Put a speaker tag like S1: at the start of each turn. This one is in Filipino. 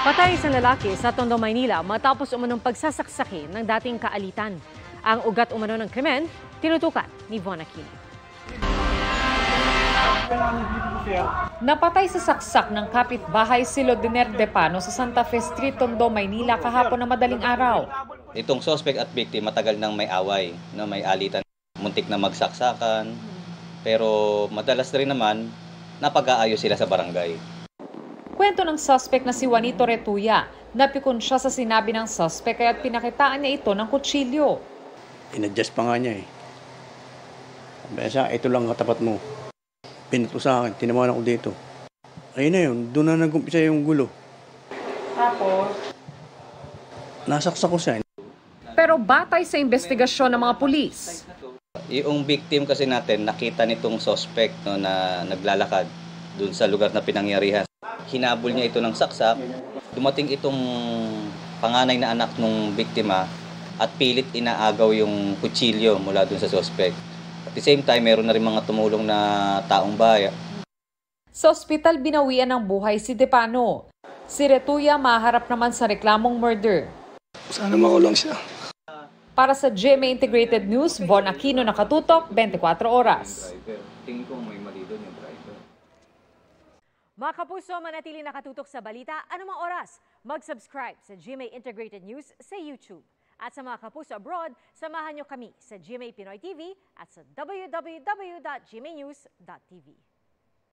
S1: Patay isang lalaki sa Tondo, Maynila matapos umunong pagsasaksaki ng dating kaalitan. Ang ugat umano ng krimen, tinutukan ni Von Aquino.
S2: Napatay sa saksak ng kapitbahay si Lodiner Depano sa Santa Fe Street, Tondo, Maynila kahapon na madaling araw.
S3: Itong suspect at victim matagal nang may away, na may alitan, muntik na magsaksakan, pero madalas rin naman napag-aayos sila sa barangay.
S2: Kwento ng suspect na si Juanito Retuya, napikon siya sa sinabi ng suspect kaya't pinakitaan niya ito ng kutsilyo.
S4: In-adjust pa nga niya eh. Sabi siya, ito lang katapat mo. Pinato sa akin, tinamaan ako dito. Ayun na yun, doon na nag-umpisa yung gulo.
S2: Tapos?
S4: Nasaksak ko siya.
S2: Pero batay sa investigasyon ng mga pulis,
S3: Yung victim kasi natin, nakita nitong suspect no, na naglalakad doon sa lugar na pinangyarihan. Hinabol niya ito ng saksak. Dumating itong panganay na anak ng biktima at pilit inaagaw yung kutsilyo mula doon sa suspect. At the same time, meron na rin mga tumulong na taong bayan.
S2: sa ospital binawian ng buhay si Depano. Si Retuya maharap naman sa reklamong murder.
S5: Sana makulong siya.
S2: Para sa GMA Integrated News, Von Aquino, nakatutok, 24 oras.
S3: Tingin ko may mali doon yung driver.
S1: Mga kapuso, manatili nakatutok sa balita anumang oras. Mag-subscribe sa GMA Integrated News sa YouTube. At sa mga kapuso abroad, samahan nyo kami sa GMA Pinoy TV at sa www.gmanews.tv.